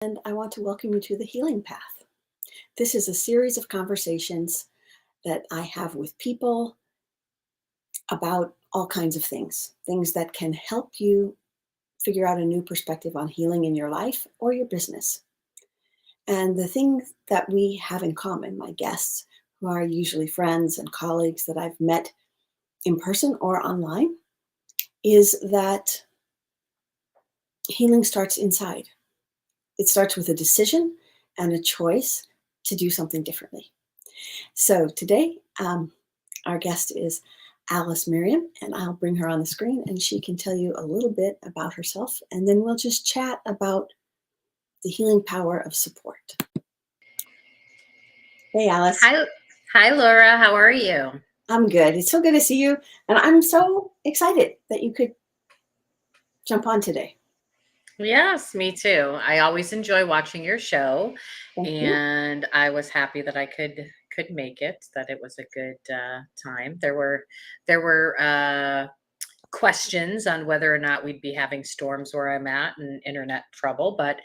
and I want to welcome you to the Healing Path. This is a series of conversations that I have with people about all kinds of things that can help you figure out a new perspective on healing in your life or your business. And the thing that we have in common, my guests, who are usually friends and colleagues that I've met in person or online, is that healing starts inside. It starts with a decision and a choice to do something differently. So today, our guest is Alice Miriam, and I'll bring her on the screen and she can tell you a little bit about herself, and then we'll just chat about the healing power of support. Hey, Alice. Hi, Laura. How are you? I'm good. It's so good to see you, and I'm so excited that you could jump on today. Yes, me too. I always enjoy watching your show, Thank you. and I was happy that I could make it. That it was a good time. There were questions on whether or not we'd be having storms where I'm at and internet trouble, but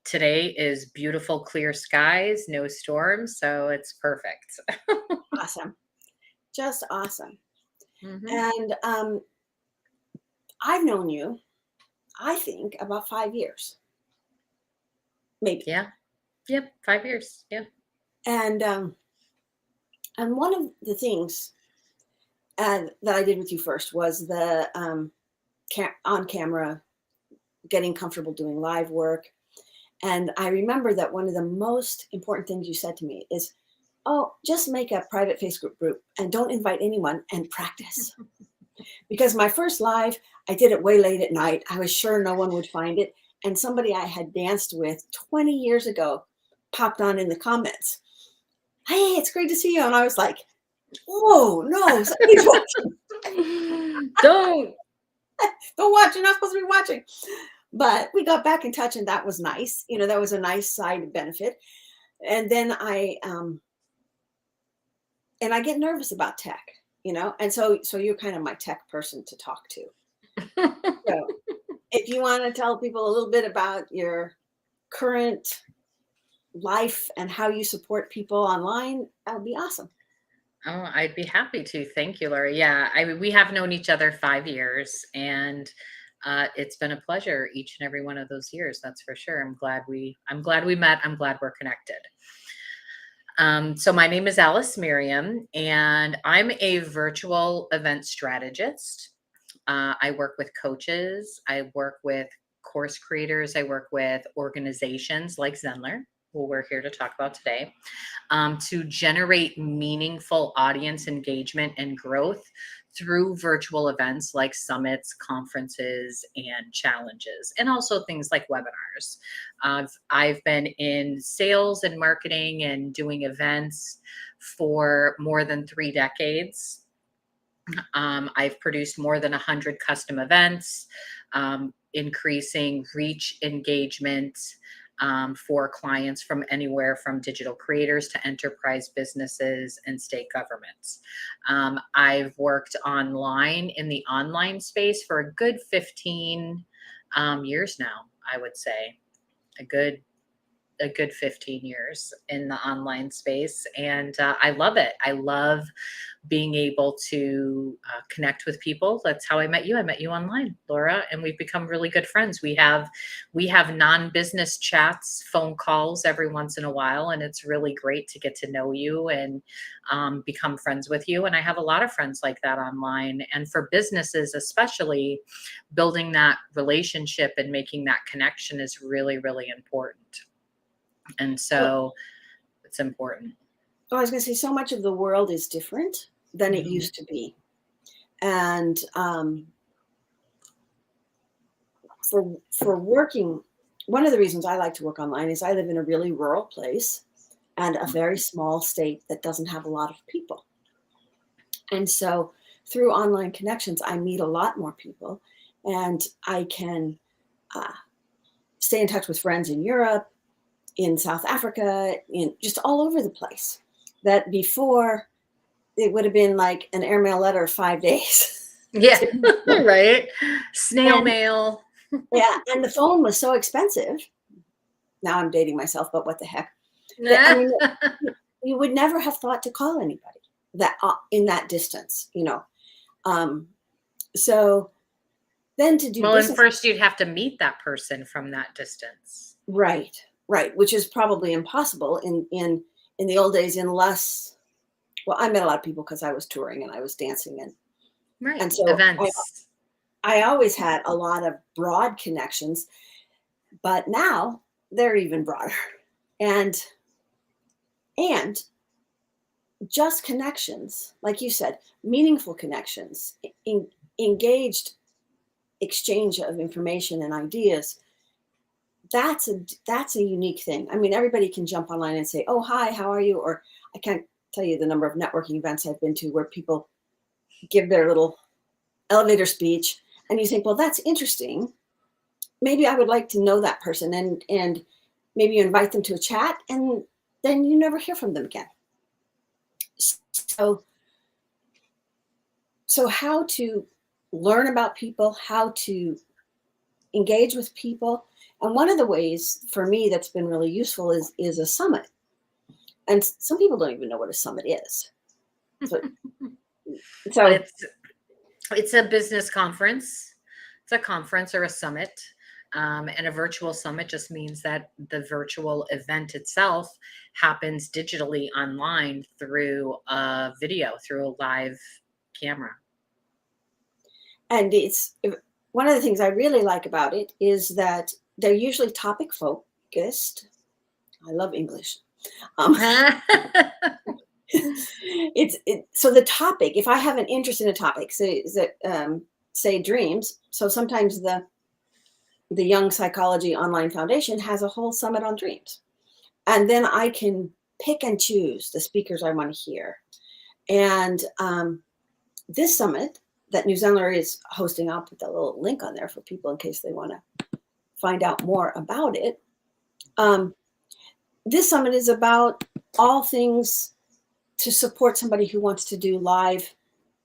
today is beautiful, clear skies, no storms, so it's perfect. Awesome. Just awesome. hmm And I've known you, I think, about 5 years, maybe. Yeah. Yep. 5 years. Yeah. And one of the things that I did with you first was the on camera, getting comfortable doing live work. And I remember that one of the most important things you said to me is, oh, just make a private Facebook group and don't invite anyone and practice. Because my first live, I did it way late at night. I was sure no one would find it. And somebody I had danced with 20 years ago popped on in the comments, hey, it's great to see you. And I was like, whoa, no, somebody's watching. Don't. Don't watch. You're not supposed to be watching. But we got back in touch, and that was nice. You know, that was a nice side benefit. And then I get nervous about tech, and so you're kind of my tech person to talk to. So if you want to tell people a little bit about your current life and how you support people online, that would be awesome. Oh, I'd be happy to. Thank you, Laura. Yeah, I mean, we have known each other 5 years, and it's been a pleasure each and every one of those years. That's for sure. I'm glad we met. I'm glad we're connected. So my name is Alice Miriam, and I'm a virtual event strategist. I work with coaches. I work with course creators. I work with organizations like Zenler, who we're here to talk about today, to generate meaningful audience engagement and growth through virtual events like summits, conferences, and challenges, and also things like webinars. I've been in sales and marketing and doing events for more than 3 decades. I've produced more than 100 custom events, increasing reach, engagement, for clients from anywhere from digital creators to enterprise businesses and state governments. I've worked online in the online space for a good 15 years now, I would say. A good 15 years in the online space, and I love it. I love being able to connect with people. That's how I met you. I met you online, Laura, and we've become really good friends. We have non-business chats, phone calls every once in a while, and it's really great to get to know you and become friends with you. And I have a lot of friends like that online, and for businesses especially, building that relationship and making that connection is really, really important. And so it's important. Well, I was going to say, so much of the world is different than it Mhm. used to be. And for working, one of the reasons I like to work online is I live in a really rural place and a very small state that doesn't have a lot of people. And so through online connections, I meet a lot more people, and I can stay in touch with friends in Europe, in South Africa, in just all over the place. That before, it would have been like an airmail letter of 5 days. Yeah, right. Snail And mail. yeah, and the phone was so expensive now I'm dating myself, but what the heck? I mean, you would never have thought to call anybody that in that distance, you know. Um, so then to do Well, and business, first you'd have to meet that person from that distance. right, right, which is probably impossible in the old days, unless well, I met a lot of people because I was touring and I was dancing and Right. so Events. I always had a lot of broad connections, but now they're even broader. And and just connections, like you said, meaningful connections, engaged exchange of information and ideas. That's a unique thing. I mean, everybody can jump online and say, "Oh, hi, how are you?" Or I can't tell you the number of networking events I've been to where people give their little elevator speech, and you think, "Well, that's interesting. Maybe I would like to know that person," and maybe you invite them to a chat, and then you never hear from them again. So so how to learn about people, how to engage with people. And one of the ways for me that's been really useful is a summit. And some people don't even know what a summit is. So so It's it's a business conference. It's a conference or a summit. And a virtual summit just means that the virtual event itself happens digitally online through a video, through a live camera. and it's one of the things I really like about it is that they're usually topic focused. I love English. Um, so the topic, if I have an interest in a topic, say dreams. So sometimes the Young Psychology Online Foundation has a whole summit on dreams. And then I can pick and choose the speakers I want to hear. And this summit that New Zenler is hosting, I'll put that little link on there for people in case they want to find out more about it. Um, this summit is about all things to support somebody who wants to do live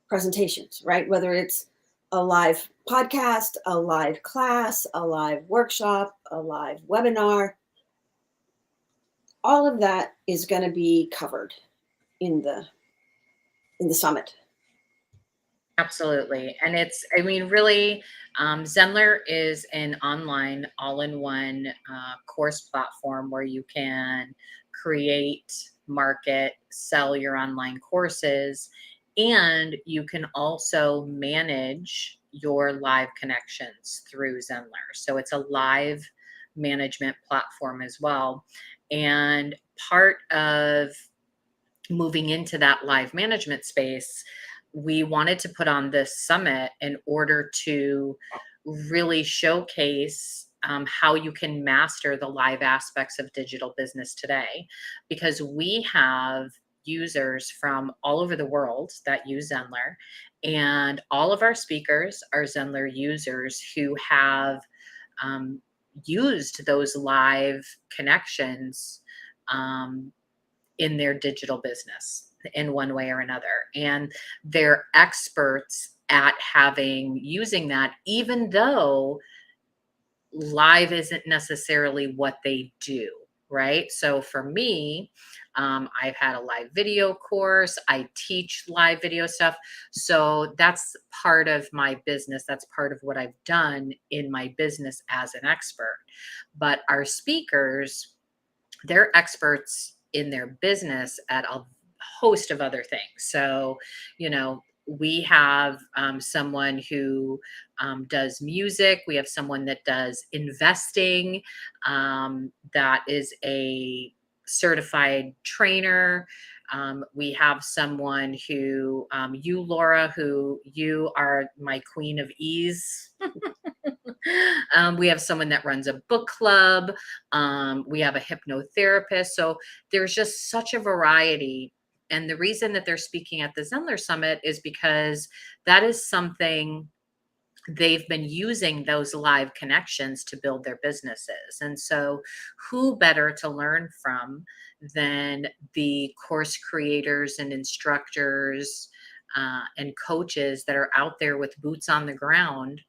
presentations, right? Whether it's a live podcast, a live class, a live workshop, a live webinar, all of that is going to be covered in the summit. Absolutely. And it's, I mean, really, Zenler is an online all in one course platform where you can create, market, sell your online courses, and you can also manage your live connections through Zenler. So it's a live management platform as well. And part of moving into that live management space, we wanted to put on this summit in order to really showcase how you can master the live aspects of digital business today. Because we have users from all over the world that use Zenler, and all of our speakers are Zenler users who have um, used those live connections um, in their digital business in one way or another. And they're experts at having using that, even though live isn't necessarily what they do. Right. So for me, I've had a live video course. I teach live video stuff. So that's part of my business. That's part of what I've done in my business as an expert. But our speakers, they're experts in their business at a host of other things. So, you know, we have someone who does music. We have someone that does investing, that is a certified trainer. We have someone who, you, Laura, who you are my queen of ease. We have someone that runs a book club. We have a hypnotherapist. So there's just such a variety. And the reason that they're speaking at the Zenler Summit is because that is something they've been using, those live connections to build their businesses. And so, who better to learn from than the course creators and instructors and coaches that are out there with boots on the ground,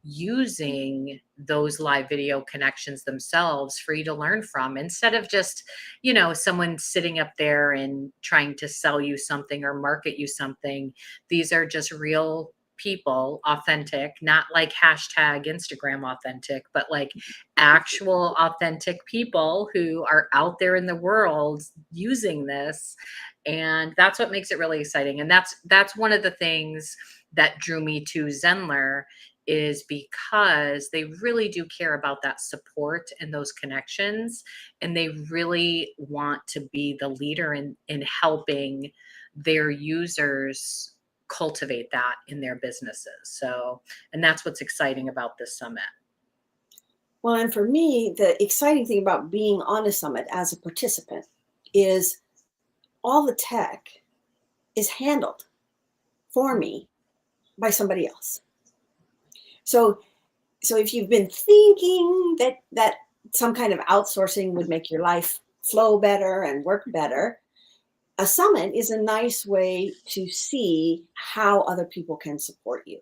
using those live video connections themselves for you to learn from, instead of just, someone sitting up there and trying to sell you something or market you something. These are just real people, authentic, not like hashtag Instagram authentic, but like actual authentic people who are out there in the world using this. And that's what makes it really exciting. And that's one of the things that drew me to Zenler, is because they really do care about that support and those connections, and they really want to be the leader in helping their users cultivate that in their businesses. So, and that's what's exciting about this summit. Well, and for me, the exciting thing about being on a summit as a participant is all the tech is handled for me by somebody else. So if you've been thinking that some kind of outsourcing would make your life flow better and work better, a summit is a nice way to see how other people can support you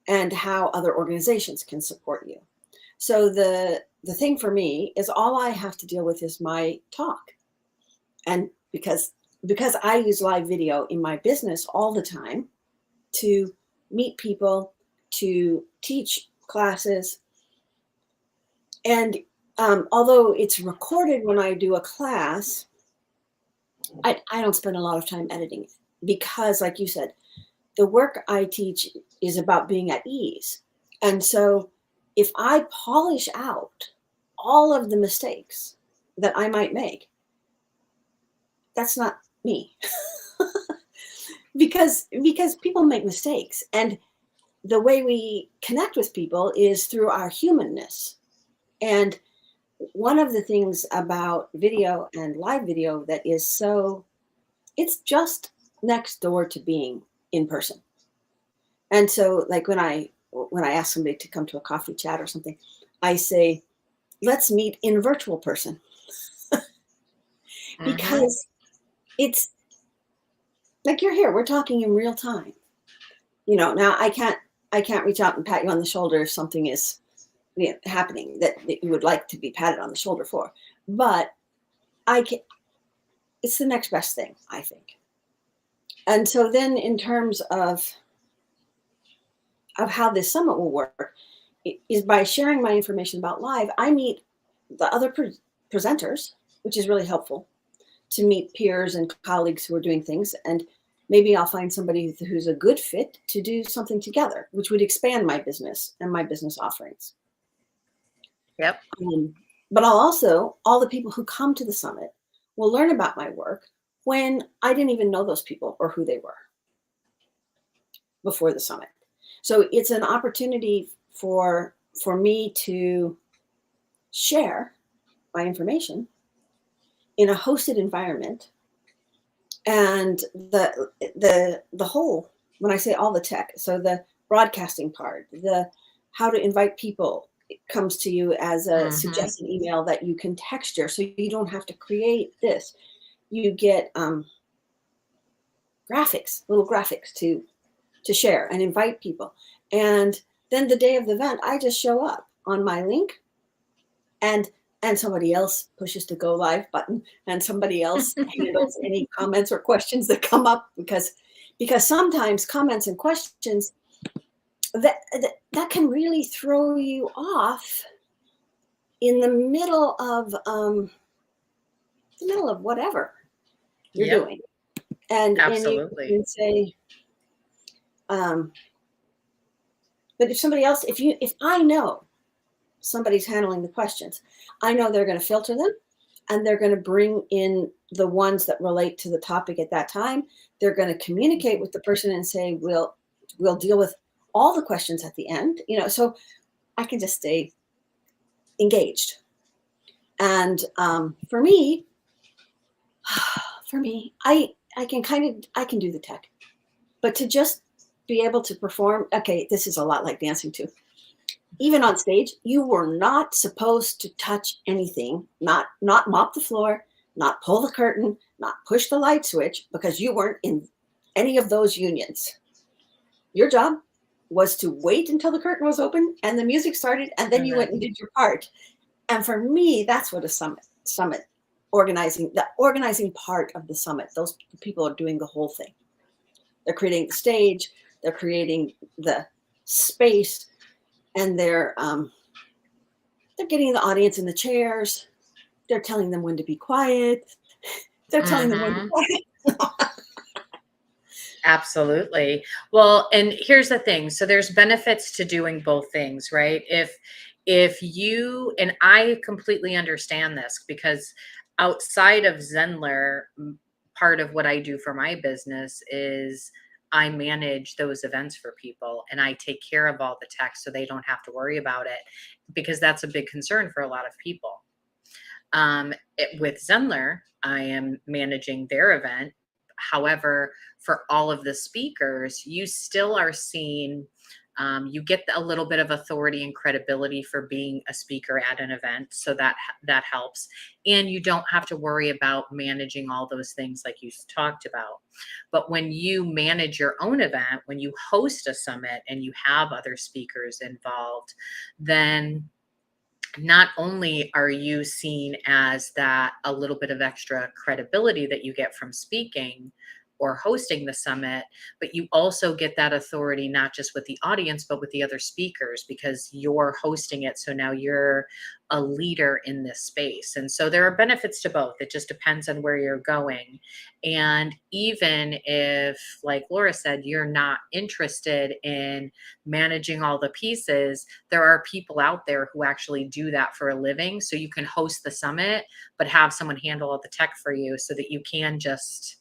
and how other organizations can support you. So the thing for me is all I have to deal with is my talk. And because I use live video in my business all the time to meet people, to teach classes. And although it's recorded when I do a class, I don't spend a lot of time editing it because, like you said, the work I teach is about being at ease. And so if I polish out all of the mistakes that I might make, that's not me. because people make mistakes, and the way we connect with people is through our humanness. And one of the things about video and live video that is it's just next door to being in person. And so like when I ask somebody to come to a coffee chat or something, I say, let's meet in a virtual person. Mhm. Because it's like you're here, we're talking in real time. Now I can't reach out and pat you on the shoulder if something is happening that you would like to be patted on the shoulder for. But I can, it's the next best thing, I think. And so then in terms of how this summit will work is by sharing my information about live, I meet the other presenters, which is really helpful to meet peers and colleagues who are doing things. And maybe I'll find somebody who's a good fit to do something together, which would expand my business and my business offerings. Yep. But all the people who come to the summit will learn about my work when I didn't even know those people or who they were before the summit. So it's an opportunity for me to share my information in a hosted environment. And the whole, when I say all the tech, so the broadcasting part, the how to invite people, it comes to you as a Mhm. suggested email that you can texture, so you don't have to create this. You get little graphics to share and invite people. And then the day of the event, I just show up on my link, and somebody else pushes the go live button, and somebody else handles any comments or questions that come up, because sometimes comments and questions that can really throw you off in the middle of whatever you're Yep. doing. And you Absolutely. can say, um, but if I know somebody's handling the questions, I know they're going to filter them, and they're going to bring in the ones that relate to the topic at that time. They're going to communicate with the person and say, we'll deal with all the questions at the end, so I can just stay engaged. And for me, I can do the tech, but to just be able to perform, okay, this is a lot like dancing too. Even on stage, you were not supposed to touch anything, not mop the floor, not pull the curtain, not push the light switch, because you weren't in any of those unions. Your job, was to wait until the curtain was open and the music started, and then And you went and then did your part. And for me, that's what a summit organizing, the organizing part of the summit, those people are doing the whole thing. They're creating the stage, they're creating the space, and they're getting the audience in the chairs. They're telling them when to be quiet. They're telling them when to be mhm. quiet. Absolutely. Well, and here's the thing. So there's benefits to doing both things, right? If you, and I completely understand this because outside of Zenler, part of what I do for my business is I manage those events for people and I take care of all the tech so they don't have to worry about it because that's a big concern for a lot of people. With Zenler, I am managing their event. However, for all of the speakers, you still are seeing, you get a little bit of authority and credibility for being a speaker at an event, so that helps. And you don't have to worry about managing all those things like you talked about. But when you manage your own event, when you host a summit and you have other speakers involved, then not only are you seen as that a little bit of extra credibility that you get from speaking or hosting the summit, but you also get that authority not just with the audience, but with the other speakers because you're hosting it. So now you're a leader in this space. And so there are benefits to both. It just depends on where you're going. And even if, like Laura said, you're not interested in managing all the pieces, there are people out there who actually do that for a living. So you can host the summit, but have someone handle all the tech for you so that you can just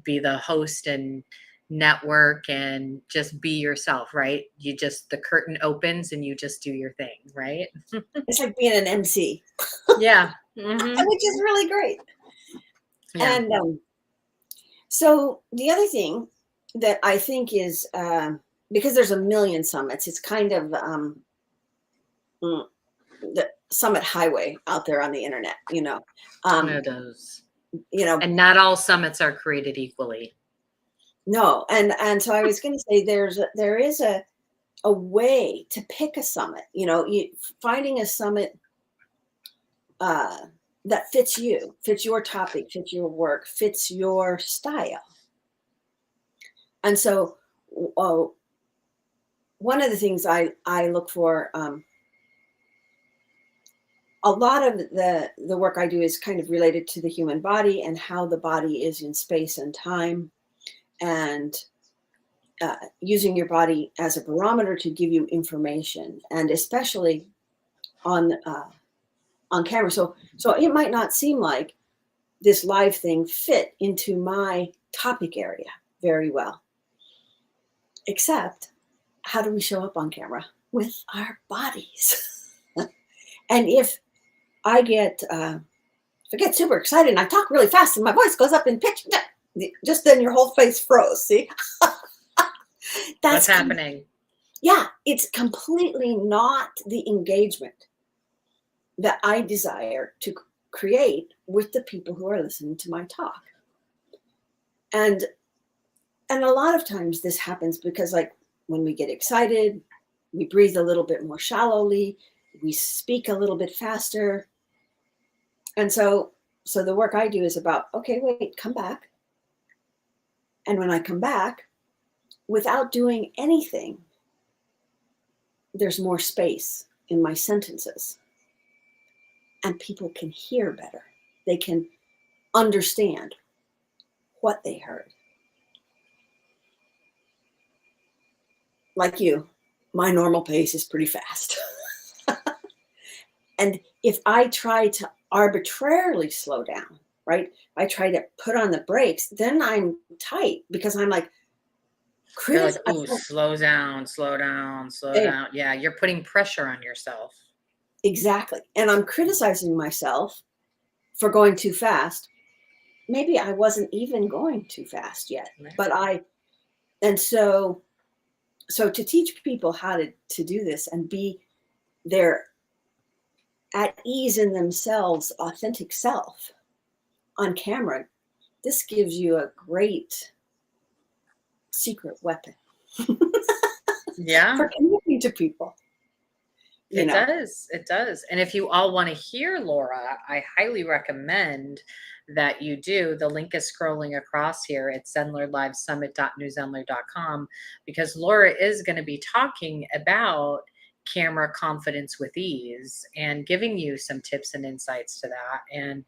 be the host and network and just be yourself, right? You just, the curtain opens and you just do your thing, right? It's like being an MC, Yeah. Hmm. which is really great. Yeah. And so the other thing that I think is because there's a million summits, it's kind of mm, the summit highway out there on the internet, um, It is. you know, And not all summits are created equally. no, and so I was going to say there is a way to pick a summit, finding a summit uh, that fits you, fits your topic, fits your work, fits your style. And so, uh, one of the things I look for, a lot of the work I do is kind of related to the human body and how the body is in space and time, and using your body as a barometer to give you information, and especially on on camera. So it might not seem like this live thing fit into my topic area very well, except how do we show up on camera with our bodies? And if I get super excited and I talk really fast and my voice goes up in pitch, just then your whole face froze. See, What's that's happening? yeah, it's completely not the engagement that I desire to create with the people who are listening to my talk. And and a lot of times this happens because, like, when we get excited, we breathe a little bit more shallowly, we speak a little bit faster. And so the work I do is about, okay, wait, come back. And when I come back, without doing anything, there's more space in my sentences. And people can hear better. They can understand what they heard. Like you, my normal pace is pretty fast. And if I try to arbitrarily slow down, right? I try to put on the brakes, then I'm tight because I'm like, You're Chris, like, ooh, slow down, slow down, slow down. Yeah, you're putting pressure on yourself. exactly. And I'm criticizing myself for going too fast. Maybe I wasn't even going too fast yet, Right. but and so to teach people how to do this and be their at ease in themselves, authentic self on camera, this gives you a great secret weapon. Yeah. for connecting to people, you It know. does. It does. And if you all want to hear Laura, I highly recommend that you do. The link is scrolling across here at zenlerlivesummit.newzenler.com because Laura is going to be talking about camera confidence with ease and giving you some tips and insights to that. And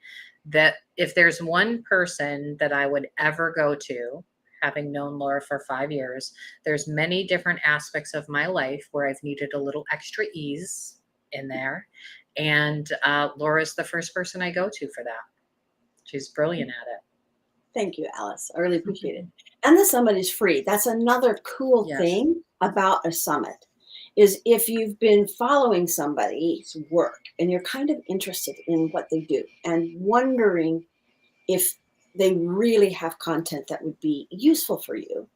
that if there's one person that I would ever go to, having known Laura for 5 years, there's many different aspects of my life where I've needed a little extra ease in there. And Laura's the first person I go to for that. She's brilliant at it. Thank you, Alice. I really appreciate it. Mhm. And the summit is free. That's another cool Yes. thing about a summit is if you've been following somebody's work and you're kind of interested in what they do and wondering if they really have content that would be useful for you.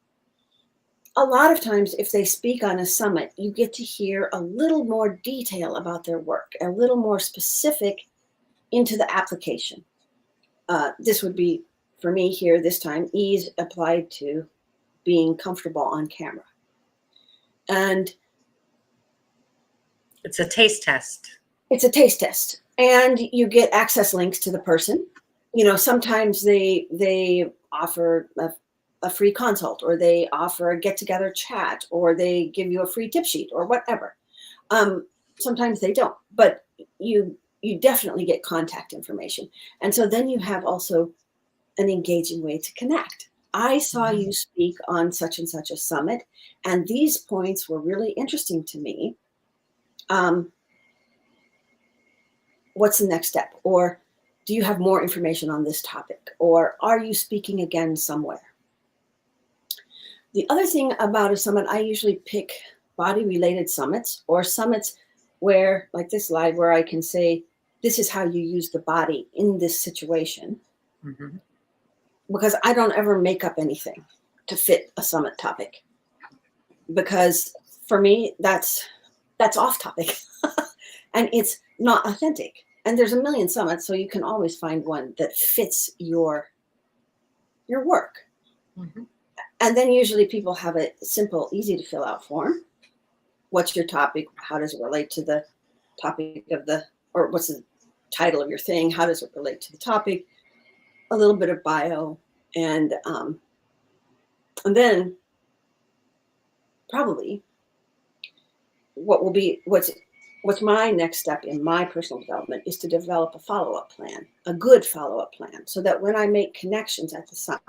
A lot of times, if they speak on a summit, you get to hear a little more detail about their work, a little more specific into the application. This would be, for me here this time, ease applied to being comfortable on camera. And It's a taste test. it's a taste test. And you get access links to the person. You know, sometimes they offer a free consult, or they offer a get together chat, or they give you a free tip sheet or whatever. Sometimes they don't, but you definitely get contact information. And so then you have also an engaging way to connect. I saw Mhm. you speak on such and such a summit, and these points were really interesting to me. Um, what's the next step? Or do you have more information on this topic? Or are you speaking again somewhere? The other thing about a summit, I usually pick body related summits or summits where, like this slide, where I can say, this is how you use the body in this situation, Mhm. because I don't ever make up anything to fit a summit topic. Because for me, that's off topic and it's not authentic. And there's a million summits, so you can always find one that fits your work. Mhm. And then usually people have a simple, easy to fill out form. What's your topic? How does it relate to the topic of the, or what's the title of your thing? How does it relate to the topic? A little bit of bio, and then probably what's my next step in my personal development is to develop a follow-up plan, a good follow-up plan, so that when I make connections at the summit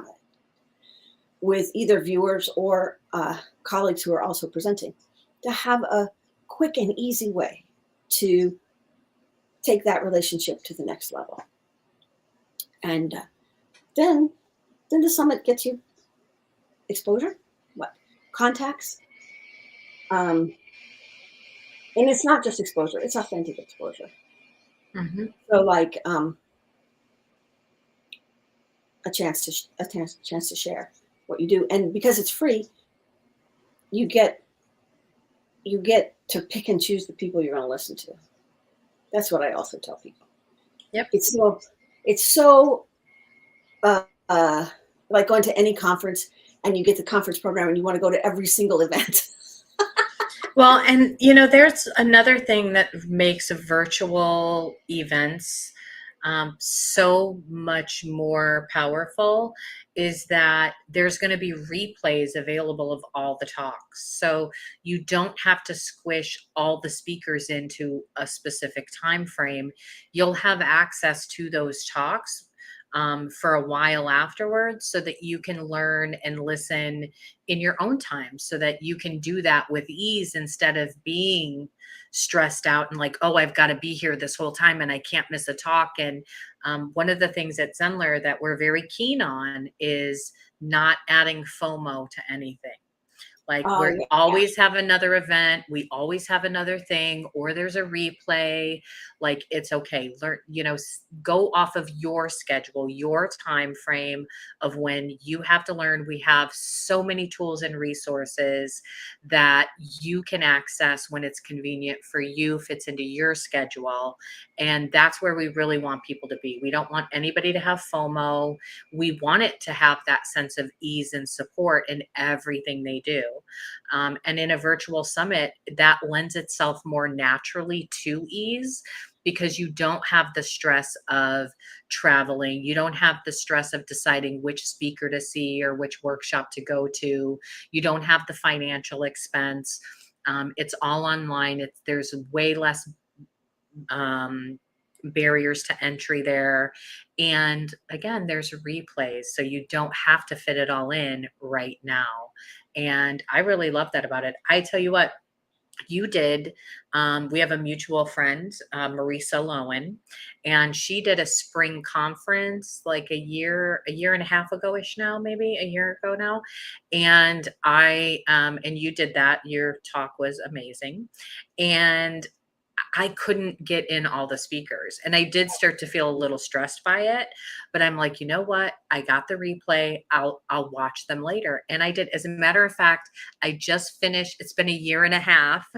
with either viewers or colleagues who are also presenting, to have a quick and easy way to take that relationship to the next level. And then the summit gets you exposure, what contacts, um, and it's not just exposure; it's authentic exposure. Mhm. So, like a chance to share what you do, and because it's free, you get to pick and choose the people you're going to listen to. That's what I also tell people. Yep. It's so uh, uh, like going to any conference and you get the conference program and you want to go to every single event. Well, and there's another thing that makes virtual events so much more powerful is that there's going to be replays available of all the talks. So you don't have to squish all the speakers into a specific time frame. You'll have access to those talks for a while afterwards so that you can learn and listen in your own time so that you can do that with ease instead of being stressed out and like, oh, I've got to be here this whole time and I can't miss a talk. And one of the things at Zenler that we're very keen on is not adding FOMO to anything. Like Oh, we yeah. always have another event, we always have another thing, or there's a replay. Like it's okay. Learn, go off of your schedule, your time frame of when you have to learn. We have so many tools and resources that you can access when it's convenient for you, fits into your schedule. And that's where we really want people to be. We don't want anybody to have FOMO. We want it to have that sense of ease and support in everything they do. And in a virtual summit, that lends itself more naturally to ease because you don't have the stress of traveling. You don't have the stress of deciding which speaker to see or which workshop to go to. You don't have the financial expense. It's all online. There's way less um, barriers to entry there. And again, there's replays, so you don't have to fit it all in right now. And I really love that about it. I tell you what, you did. We have a mutual friend, Marisa Lowen, and she did a spring conference like a year and a half ago ish now, maybe a year ago now. And and you did that. Your talk was amazing. And I couldn't get in all the speakers, and I did start to feel a little stressed by it, but I'm like, "You know what? I got the replay. I'll watch them later." And I did. As a matter of fact, I just finished, it's been a year and a half,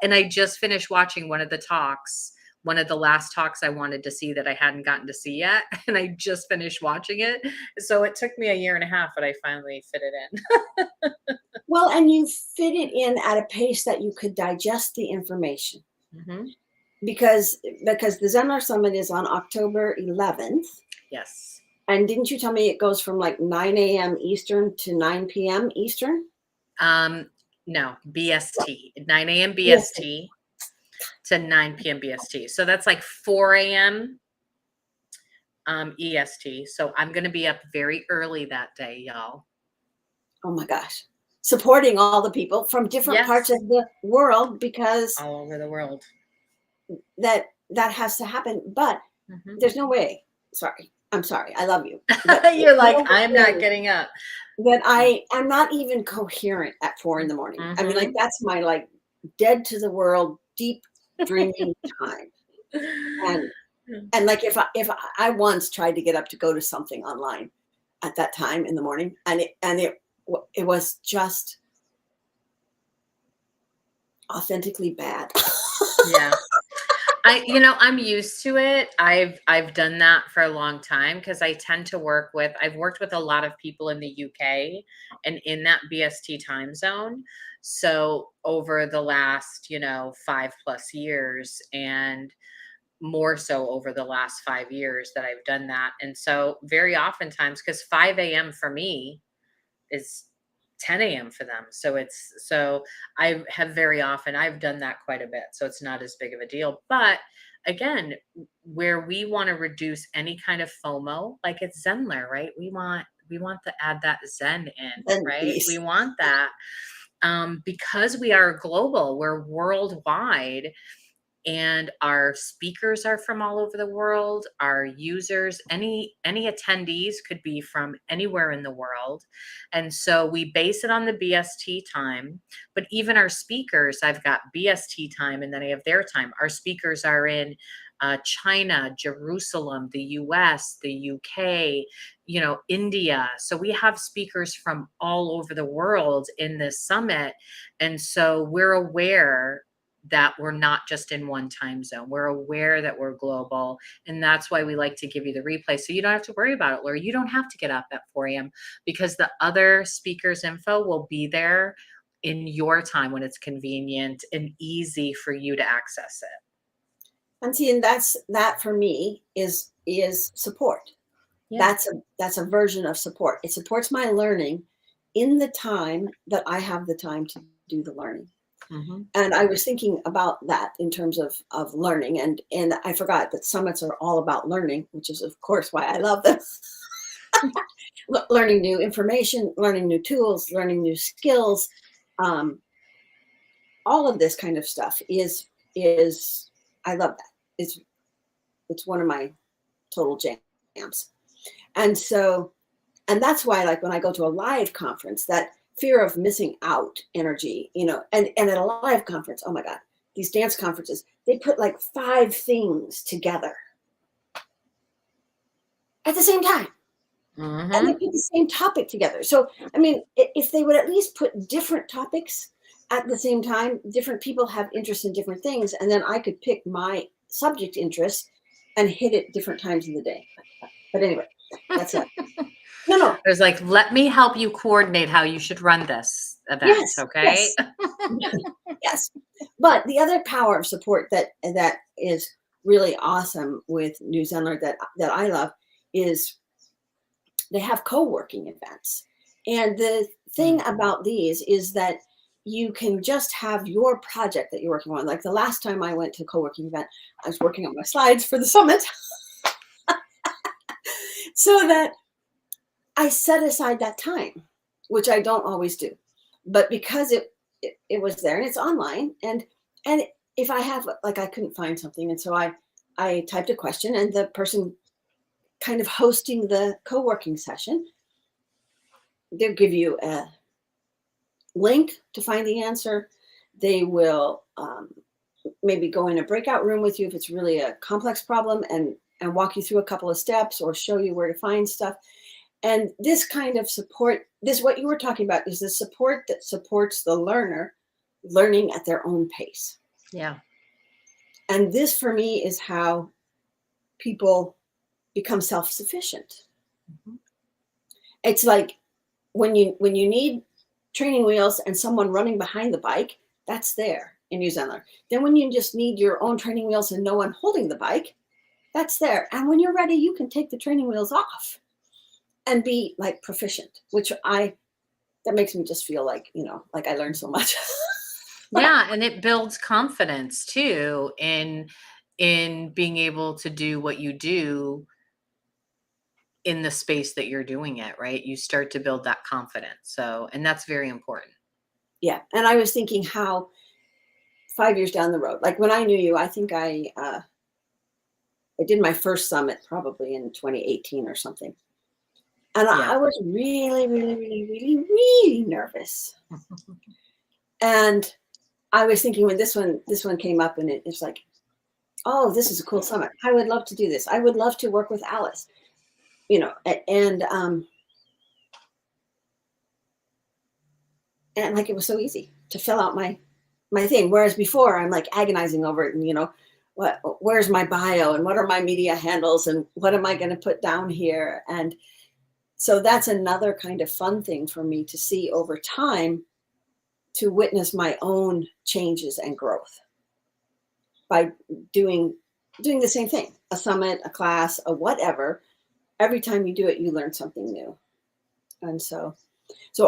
and I just finished watching one of the talks, one of the last talks I wanted to see that I hadn't gotten to see yet, and I just finished watching it. So it took me a year and a half, but I finally fit it in. Well, and you fit it in at a pace that you could digest the information. Mhm. Because the Zenler Summit is on October 11th. Yes. And didn't you tell me it goes from like 9 a.m. Eastern to 9 p.m. Eastern? Um, no, BST, 9 a.m. Yes. BST to 9 p.m. BST. So that's like 4 a.m. EST. So I'm going to be up very early that day, y'all. Oh my gosh. Supporting all the people from different parts Yes, of the world, because all over the world. that has to happen. But Mhm. there's no way. Sorry. I'm sorry. I love you. But there's You're like, no I'm not way getting up. that I am not even coherent at 4 in the morning. I mean, like, Mhm. that's my like dead to the world, deep dreaming time. And like, if I once tried to get up to go to something online at that time in the morning, and it was just authentically bad. Yeah. I'm used to it. I've done that for a long time because I tend to I've worked with a lot of people in the UK and in that BST time zone. So over the last, 5+ years, and more so over the last 5 years that I've done that. And so very oftentimes, because 5 a.m. for me is 10 a.m. for them. So I have very often, I've done that quite a bit. So it's not as big of a deal. But again, where we want to reduce any kind of FOMO, like it's Zenler, right? We want to add that Zen in, And right? We peace. want that because we are global, we're worldwide, and our speakers are from all over the world. Our users, any attendees could be from anywhere in the world. And so we base it on the BST time. But even our speakers, I've got BST time and then I have their time. Our speakers are in China, Jerusalem, the US, the UK, India. So we have speakers from all over the world in this summit. And so we're aware that we're not just in one time zone. We're aware that we're global. And that's why we like to give you the replay. So you don't have to worry about it, Laura. You don't have to get up at 4 a.m. because the other speakers' info will be there in your time when it's convenient and easy for you to access it. And see, and that for me is support. Yeah. That's a version of support. It supports my learning in the time that I have the time to do the learning. Mm-hmm. And I was thinking about that in terms of learning, and I forgot that summits are all about learning, which is of course why I love them. Learning new information, learning new tools, learning new skills, um, all of this kind of stuff is I love that. It's one of my total jams. And so, and that's why, like, when I go to a live conference, that fear of missing out energy, and at a live conference, oh my God, these dance conferences, they put like 5 things together at the same time. And they Mm-hmm. put the same topic together. So, I mean, if they would at least put different topics at the same time, different people have interest in different things, and then I could pick my subject interest and hit it different times in the day. But anyway, that's it. No, no. There's like, let me help you coordinate how you should run this. event, Yes, okay? yes, yes. But the other power of support that is really awesome with New Zenler that I love is they have co-working events. And the thing Mm, about these is that you can just have your project that you're working on. Like the last time I went to a co-working event, I was working on my slides for the summit so that I set aside that time, which I don't always do. But because it was there and it's online and if I have like I couldn't find something and so I typed a question and the person kind of hosting the co-working session, they'll give you a link to find the answer. They will maybe go in a breakout room with you if it's really a complex problem and walk you through a couple of steps or show you where to find stuff. And this kind of support, this what you were talking about is the support that supports the learner learning at their own pace. yeah. And this for me is how people become self-sufficient. Mhm. It's like when you need training wheels and someone running behind the bike, that's there in New Zenler. Then when you just need your own training wheels and no one holding the bike, that's there. And when you're ready, you can take the training wheels off and be like proficient, which I that makes me just feel like, like I learned so much. Yeah, and it builds confidence too in being able to do what you do in the space that you're doing it, right? You start to build that confidence. So, and that's very important. Yeah. And I was thinking how 5 years down the road, like when I knew you, I think I did my first summit probably in 2018 or something. And Yeah. I was really, really, really, really, really nervous. And I was thinking when this one came up and it's like, oh, this is a cool summit. I would love to do this. I would love to work with Alice, and like it was so easy to fill out my thing. Whereas before I'm like agonizing over it and where's my bio and what are my media handles and what am I going to put down here? And so that's another kind of fun thing for me to see over time to witness my own changes and growth by doing the same thing, a summit, a class, a whatever. Every time you do it, you learn something new. And so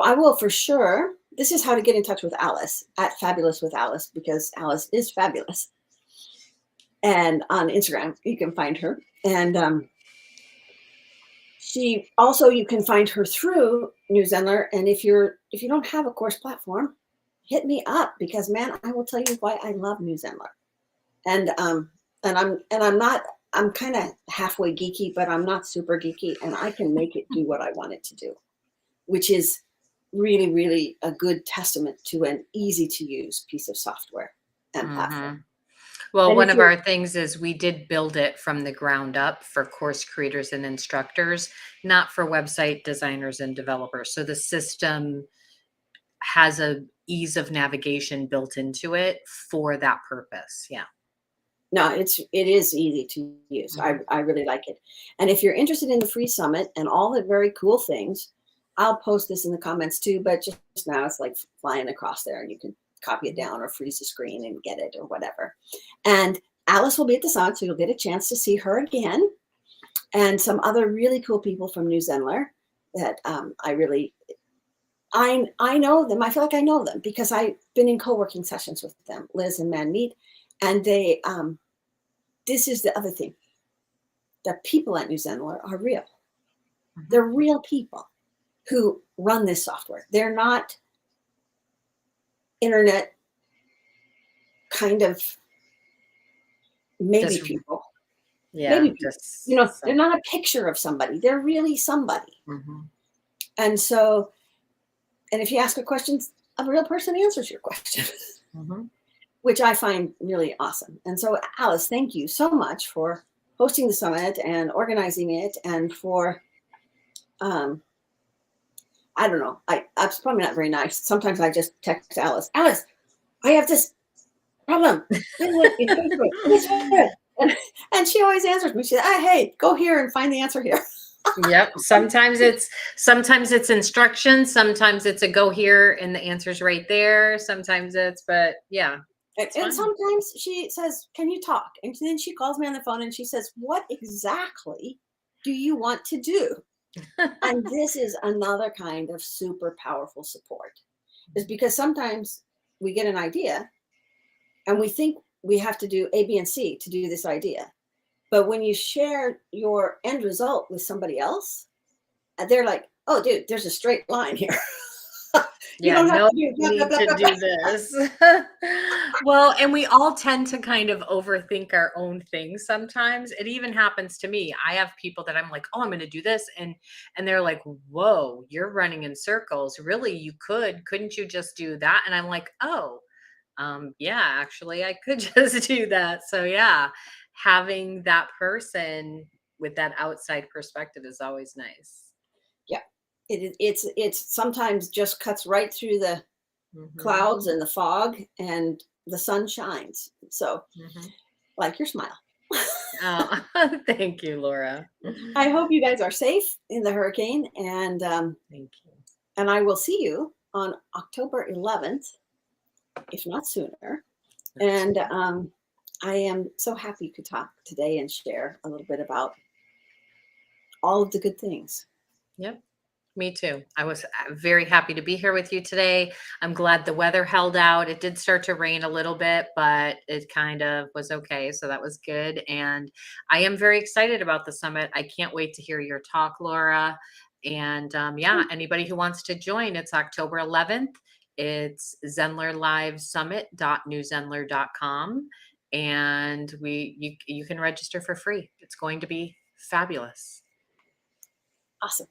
I will for sure. This is how to get in touch with Alice at Fabulous with Alice, because Alice is fabulous. And on Instagram, you can find her. And she also, you can find her through New Zenler. And if you don't have a course platform, hit me up because man, I will tell you why I love New Zenler. And I'm not, I'm kind of halfway geeky, but I'm not super geeky, and I can make it do what I want it to do, which is really, really a good testament to an easy to use piece of software and platform. Hmm. Well, And one if of you're, our things is we did build it from the ground up for course creators and instructors, not for website designers and developers. So the system has a ease of navigation built into it for that purpose. Yeah. no, it is easy to use. Mhm. I really like it. And if you're interested in the free summit and all the very cool things, I'll post this in the comments too, but just now it's like flying across there and you can copy it down or freeze the screen and get it or whatever. And Alice will be at the summit, so you'll get a chance to see her again and some other really cool people from New Zenler that I know them. I feel like I know them because I've been in co-working sessions with them, Liz and Manmeet, and they this is the other thing. The people at New Zenler are real. Mhm. They're real people who run this software. They're not internet kind of maybe Just people. yeah, Maybe people. just They're not a picture of somebody. They're really somebody. mhm. And so, and if you ask a question, a real person answers your question, Mhm. which I find really awesome. And so, Alice, thank you so much for hosting the summit and organizing it and for um, I don't know. I'm probably not very nice. Sometimes I just text Alice, Alice, I have this problem. And, and she always answers me. She said, hey, go here and find the answer here. Yep. Sometimes it's instructions, sometimes it's a go here and the answer's right there. Sometimes but yeah, it's And fun. sometimes she says, "Can you talk?" And then she calls me on the phone and she says, "What exactly do you want to do?" And this is another kind of super powerful support, is because sometimes we get an idea and we think we have to do A, B, and C to do this idea. But when you share your end result with somebody else, they're like, "Oh, dude, there's a straight line here. You Yeah, don't have no to do blah, blah, need blah, to blah, blah." do this. Well, and we all tend to kind of overthink our own things sometimes. It even happens to me. I have people that I'm like, "Oh, I'm going to do this." And they're like, "Whoa, you're running in circles. Really, couldn't you just do that?" And I'm like, "Oh, yeah, actually I could just do that." So yeah, having that person with that outside perspective is always nice. Yeah. It's sometimes just cuts right through the Mhm. clouds and the fog and the sun shines. So, Mhm. like your smile. Oh, thank you, Laura. I hope you guys are safe in the hurricane, Thank you. and I will see you on October 11th, if not sooner. And Absolutely. I am so happy you could talk today and share a little bit about all of the good things. Yep. Me too. I was very happy to be here with you today. I'm glad the weather held out. It did start to rain a little bit, but it kind of was okay. So that was good. And I am very excited about the summit. I can't wait to hear your talk, Laura. And yeah, anybody who wants to join, it's October 11th. It's zenlerlivesummit.newzenler.com. And you can register for free. It's going to be fabulous. Awesome.